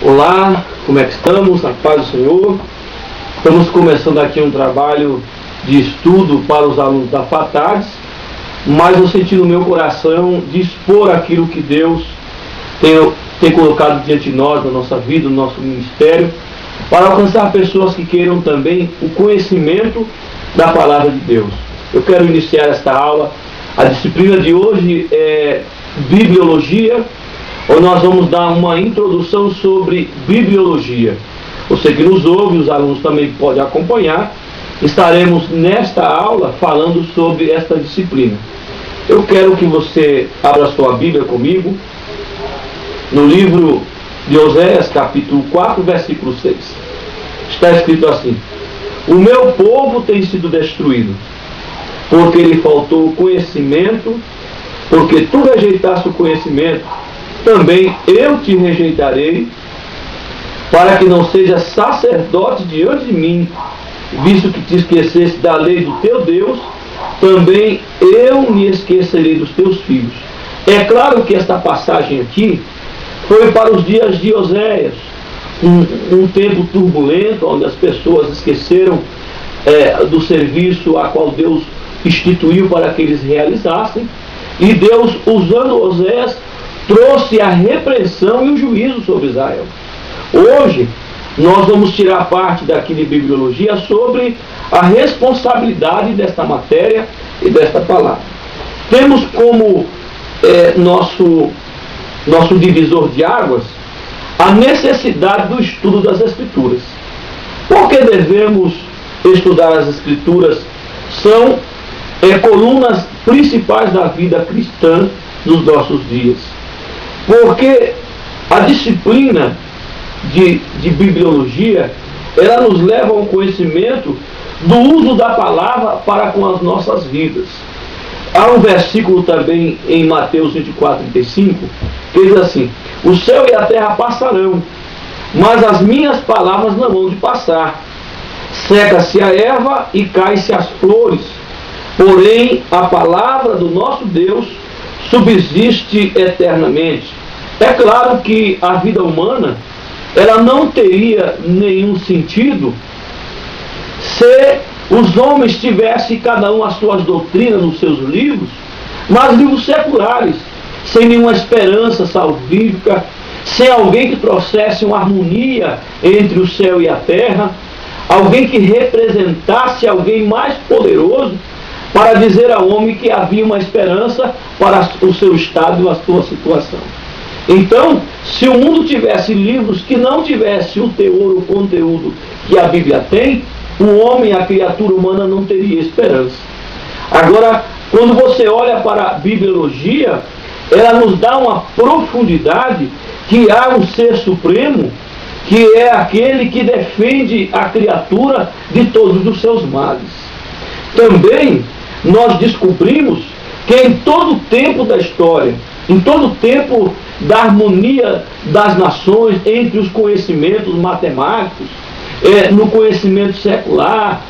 Olá, como é que estamos? Na paz do Senhor. Estamos começando aqui um trabalho de estudo para os alunos da FATADS, mas eu senti no meu coração de expor aquilo que Deus tem colocado diante de nós, na nossa vida, no nosso ministério, para alcançar pessoas que queiram também o conhecimento da Palavra de Deus. Eu quero iniciar esta aula. A disciplina de hoje é Bibliologia, onde nós vamos dar uma introdução sobre Bibliologia. Você que nos ouve, os alunos também podem acompanhar. Estaremos nesta aula falando sobre esta disciplina. Eu quero que você abra sua Bíblia comigo no livro de Oséias, capítulo 4, versículo 6. Está escrito assim: o meu povo tem sido destruído, porque lhe faltou o conhecimento, porque tu rejeitaste o conhecimento, também eu te rejeitarei, para que não sejas sacerdote diante de mim, visto que te esqueceste da lei do teu Deus, também eu me esquecerei dos teus filhos. É claro que esta passagem aqui foi para os dias de Oséias, um tempo turbulento, onde as pessoas esqueceram do serviço a qual Deus instituiu para que eles realizassem, e Deus, usando Oséias, trouxe a repreensão e o juízo sobre Israel. Hoje, nós vamos tirar parte daqui de Bibliologia sobre a responsabilidade desta matéria e desta palavra. Temos como nosso divisor de águas a necessidade do estudo das Escrituras. Por que devemos estudar as Escrituras? São colunas principais da vida cristã dos nossos dias. Porque a disciplina de Bibliologia, ela nos leva ao conhecimento do uso da palavra para com as nossas vidas. Há um versículo também em Mateus 24:35, que diz assim: o céu e a terra passarão, mas as minhas palavras não vão de passar. Seca-se a erva e cai-se as flores, porém a palavra do nosso Deus subsiste eternamente. É claro que a vida humana, ela não teria nenhum sentido se os homens tivessem cada um as suas doutrinas nos seus livros, mas livros seculares, sem nenhuma esperança salvífica, sem alguém que trouxesse uma harmonia entre o céu e a terra, alguém que representasse alguém mais poderoso para dizer ao homem que havia uma esperança para o seu estado e a sua situação. Então, se o mundo tivesse livros que não tivessem o teor, o conteúdo que a Bíblia tem, o homem, a criatura humana, não teria esperança. Agora, quando você olha para a Bibliologia, ela nos dá uma profundidade que há um ser supremo, que é aquele que defende a criatura de todos os seus males. Também nós descobrimos que em todo o tempo da história, em todo o tempo da harmonia das nações, entre os conhecimentos matemáticos, no conhecimento secular,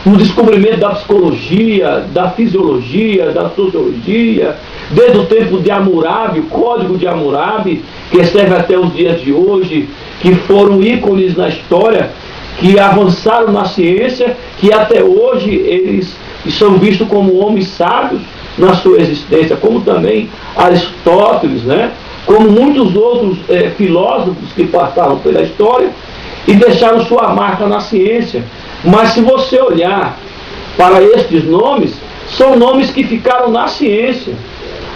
no descobrimento da psicologia, da fisiologia, da sociologia, desde o tempo de Hammurabi, o Código de Hammurabi, que serve até os dias de hoje, que foram ícones na história, que avançaram na ciência, que até hoje eles são vistos como homens sábios na sua existência, como também Aristóteles, como muitos outros filósofos que passaram pela história e deixaram sua marca na ciência. Mas se você olhar para estes nomes, são nomes que ficaram na ciência.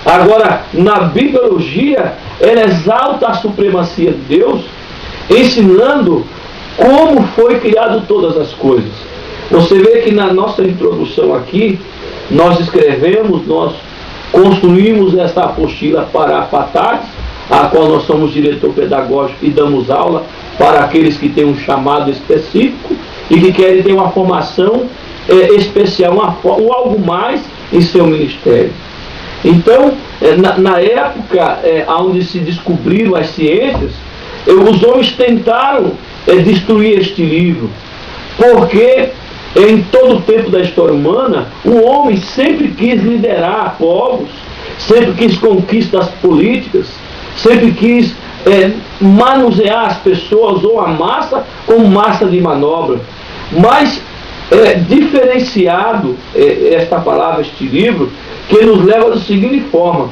Agora, na Bibliologia, ela exalta a supremacia de Deus, ensinando como foi criado todas as coisas. Você vê que na nossa introdução aqui, nós escrevemos, nós construímos esta apostila para a FATADS, a qual nós somos diretor pedagógico e damos aula para aqueles que têm um chamado específico e que querem ter uma formação especial, ou algo mais em seu ministério. Então, na época onde se descobriram as ciências, os homens tentaram destruir este livro, porque em todo o tempo da história humana, o homem sempre quis liderar povos, sempre quis conquistas políticas, sempre quis manusear as pessoas ou a massa como massa de manobra, mas diferenciado esta palavra, este livro, que nos leva da seguinte forma: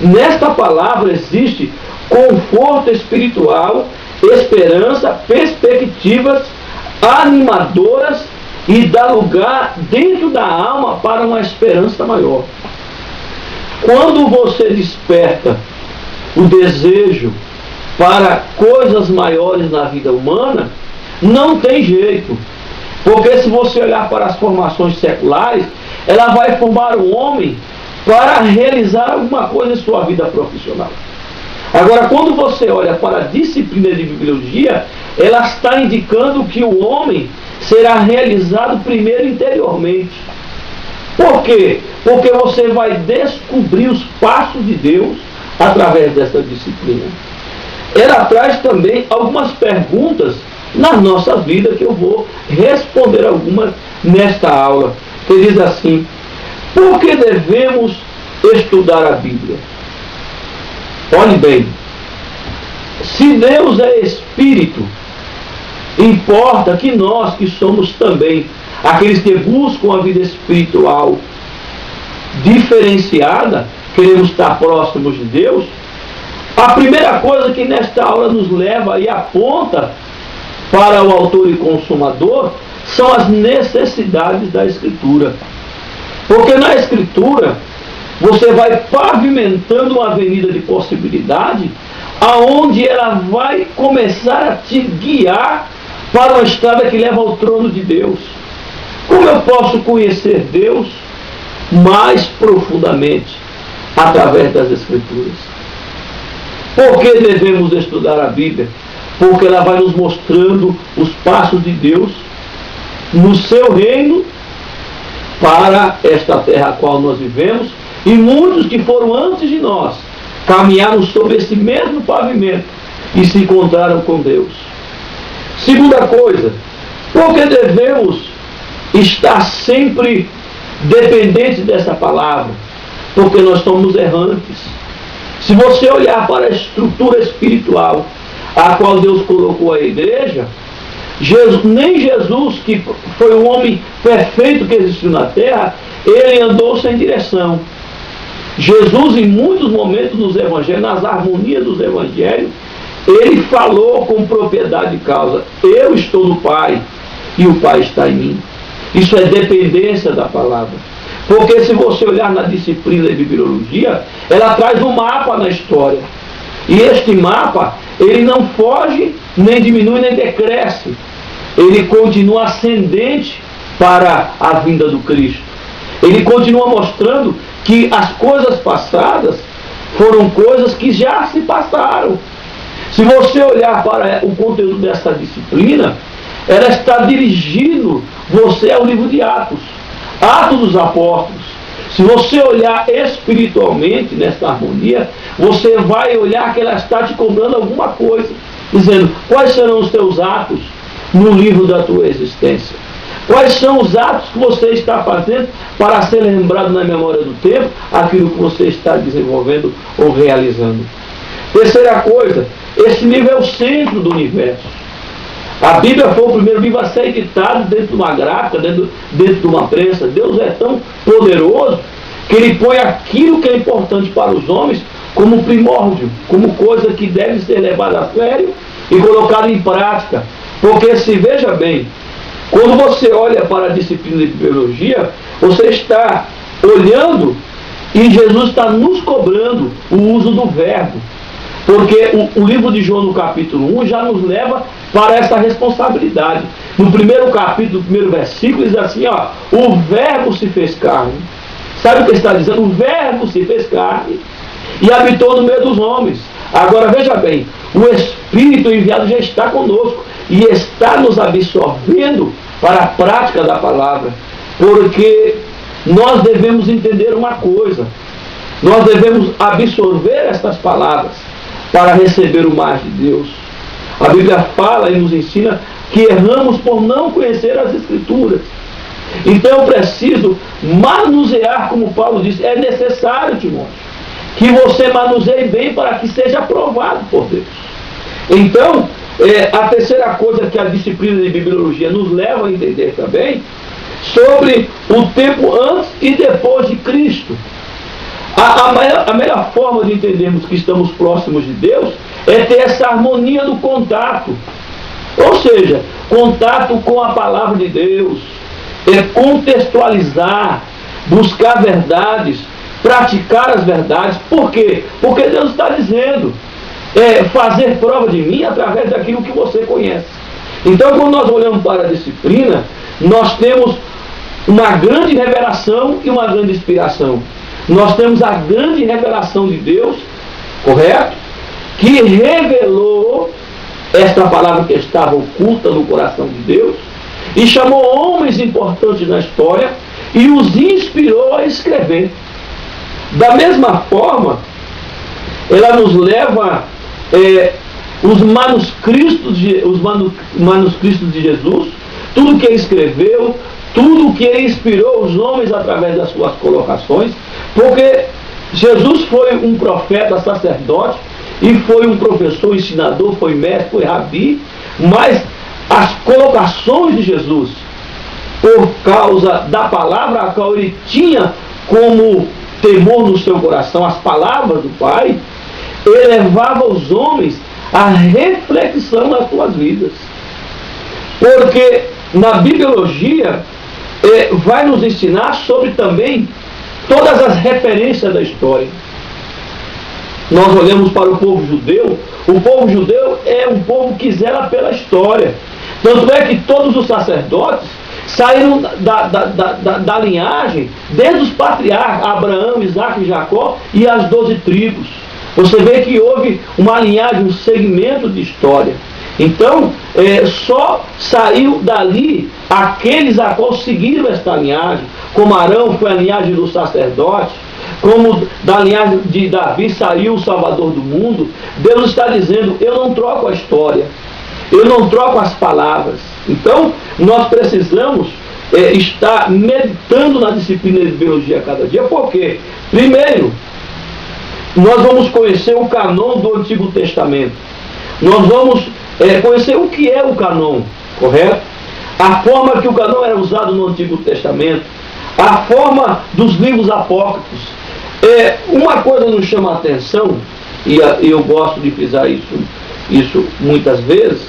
nesta palavra existe conforto espiritual, esperança, perspectivas animadoras e dá lugar dentro da alma para uma esperança maior. Quando você desperta o desejo para coisas maiores na vida humana, não tem jeito. Porque se você olhar para as formações seculares, ela vai formar o homem para realizar alguma coisa em sua vida profissional. Agora, quando você olha para a disciplina de bibliologia, ela está indicando que o homem será realizado primeiro interiormente. Por quê? Porque você vai descobrir os passos de Deus através dessa disciplina. Ela traz também algumas perguntas na nossa vida, que eu vou responder algumas nesta aula, que diz assim: por que devemos estudar a Bíblia? Olhe bem, se Deus é Espírito, importa que nós, que somos também aqueles que buscam a vida espiritual diferenciada, queremos estar próximos de Deus, a primeira coisa que nesta aula nos leva e aponta para o autor e consumador são as necessidades da Escritura. Porque na Escritura você vai pavimentando uma avenida de possibilidade, aonde ela vai começar a te guiar para uma estrada que leva ao trono de Deus. Como eu posso conhecer Deus mais profundamente? Através das Escrituras. Por que devemos estudar a Bíblia? Porque ela vai nos mostrando os passos de Deus no seu reino para esta terra a qual nós vivemos, e muitos que foram antes de nós caminharam sobre esse mesmo pavimento e se encontraram com Deus. Segunda coisa, porque devemos estar sempre dependentes dessa palavra? Porque nós somos errantes. Se você olhar para a estrutura espiritual a qual Deus colocou a igreja, nem Jesus, que foi o homem perfeito que existiu na terra, ele andou sem direção. Jesus, em muitos momentos nos evangelhos, nas harmonias dos evangelhos, ele falou com propriedade de causa: eu estou no Pai e o Pai está em mim. Isso é dependência da palavra. Porque se você olhar na disciplina de bibliologia, ela traz um mapa na história. E este mapa, ele não foge, nem diminui, nem decresce. Ele continua ascendente para a vinda do Cristo. Ele continua mostrando que as coisas passadas foram coisas que já se passaram. Se você olhar para o conteúdo dessa disciplina, ela está dirigindo você ao livro de Atos. Atos dos Apóstolos. Se você olhar espiritualmente nesta harmonia, você vai olhar que ela está te cobrando alguma coisa, dizendo: quais serão os teus atos no livro da tua existência? Quais são os atos que você está fazendo para ser lembrado na memória do tempo aquilo que você está desenvolvendo ou realizando? Terceira coisa, esse livro é o centro do universo. A Bíblia foi o primeiro livro a ser editado dentro de uma gráfica, dentro de uma prensa. Deus é tão poderoso que Ele põe aquilo que é importante para os homens como primórdio, como coisa que deve ser levada a sério e colocada em prática. Porque, se veja bem, quando você olha para a disciplina de biologia, você está olhando e Jesus está nos cobrando o uso do verbo. Porque o livro de João, no capítulo 1, já nos leva para essa responsabilidade. No primeiro capítulo, no primeiro versículo, diz assim: ó, o verbo se fez carne. Sabe o que está dizendo? O verbo se fez carne e habitou no meio dos homens. Agora veja bem, o Espírito enviado já está conosco e está nos absorvendo para a prática da palavra. Porque nós devemos entender uma coisa: nós devemos absorver estas palavras para receber o mais de Deus. A Bíblia fala e nos ensina que erramos por não conhecer as Escrituras. Então eu preciso manusear, como Paulo disse, é necessário, Timóteo, que você manuseie bem para que seja aprovado por Deus. Então, a terceira coisa que a disciplina de bibliologia nos leva a entender também, sobre o tempo antes e depois de Cristo. A melhor forma de entendermos que estamos próximos de Deus é ter essa harmonia do contato. Ou seja, contato com a palavra de Deus, contextualizar, buscar verdades, praticar as verdades. Por quê? Porque Deus está dizendo, fazer prova de mim através daquilo que você conhece. Então, quando nós olhamos para a disciplina, nós temos uma grande revelação e uma grande inspiração. Nós temos a grande revelação de Deus, correto? Que revelou esta palavra que estava oculta no coração de Deus e chamou homens importantes na história e os inspirou a escrever. Da mesma forma, ela nos leva os manuscritos de Jesus, tudo que ele escreveu, tudo que ele inspirou os homens através das suas colocações, porque Jesus foi um profeta, sacerdote, e foi um professor, ensinador, foi mestre, foi rabi, mas as colocações de Jesus, por causa da palavra a qual ele tinha como temor no seu coração, as palavras do Pai, elevava os homens à reflexão nas suas vidas. Porque na bibliologia vai nos ensinar sobre também todas as referências da história. Nós olhamos para o povo judeu é um povo que zela pela história. Tanto é que todos os sacerdotes saíram da linhagem, desde os patriarcas, Abraão, Isaac e Jacó, e as 12 tribos. Você vê que houve uma linhagem, um segmento de história. Então, só saiu dali aqueles a qual seguiram esta linhagem, como Arão foi a linhagem do sacerdote, como da linhagem de Davi saiu o Salvador do mundo. Deus está dizendo, eu não troco a história, eu não troco as palavras. Então, nós precisamos estar meditando na disciplina de biologia a cada dia. Por quê? Primeiro, nós vamos conhecer o canon do Antigo Testamento. Nós vamos conhecer o que é o canon, correto? A forma que o canon era usado no Antigo Testamento, a forma dos livros apócrifos. Uma coisa nos chama a atenção, e eu gosto de frisar isso muitas vezes,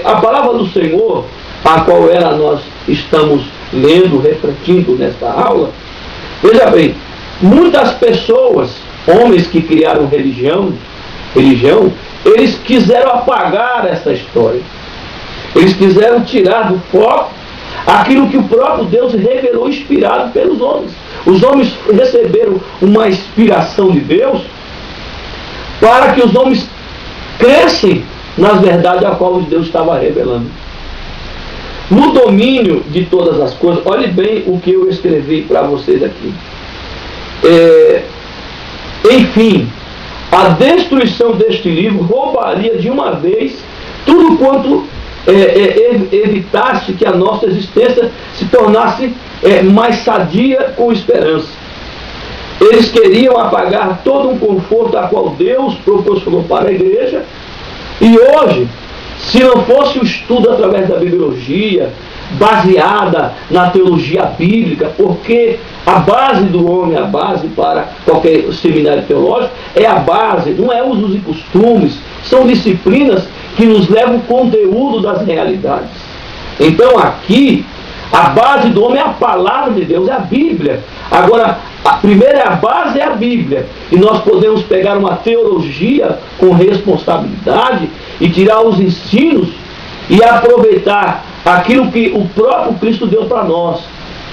a palavra do Senhor, a qual nós estamos lendo, refletindo nesta aula. Veja bem, muitas pessoas, homens que criaram religião, eles quiseram apagar essa história. Eles quiseram tirar do foco aquilo que o próprio Deus revelou, inspirado pelos homens. Os homens receberam uma inspiração de Deus para que os homens crescem nas verdades a qual Deus estava revelando. No domínio de todas as coisas, olhe bem o que eu escrevi para vocês aqui. Enfim, a destruição deste livro roubaria de uma vez tudo quanto evitasse que a nossa existência se tornasse mais sadia com esperança. Eles queriam apagar todo um conforto a qual Deus proporcionou para a igreja. E hoje, se não fosse o estudo através da bibliologia, baseada na teologia bíblica, porque a base do homem, a base para qualquer seminário teológico, é a base, não é usos e costumes, são disciplinas que nos levam o conteúdo das realidades. Então aqui, a base do homem é a palavra de Deus, é a Bíblia. Agora, a primeira base é a Bíblia. E nós podemos pegar uma teologia com responsabilidade e tirar os ensinos e aproveitar aquilo que o próprio Cristo deu para nós.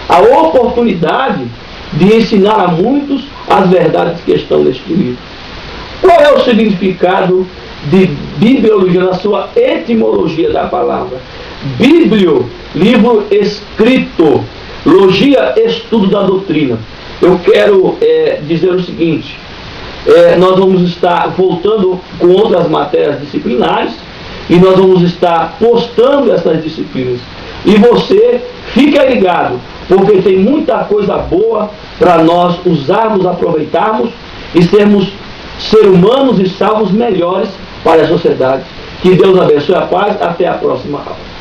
A oportunidade de ensinar a muitos as verdades que estão neste livro. Qual é o significado de bibliologia na sua etimologia da palavra? Bíblio, livro escrito. Logia, estudo da doutrina. Eu quero dizer o seguinte, nós vamos estar voltando com outras matérias disciplinares e nós vamos estar postando essas disciplinas. E você fica ligado, porque tem muita coisa boa para nós usarmos, aproveitarmos e sermos seres humanos e salvos melhores para a sociedade. Que Deus abençoe a paz. Até a próxima aula.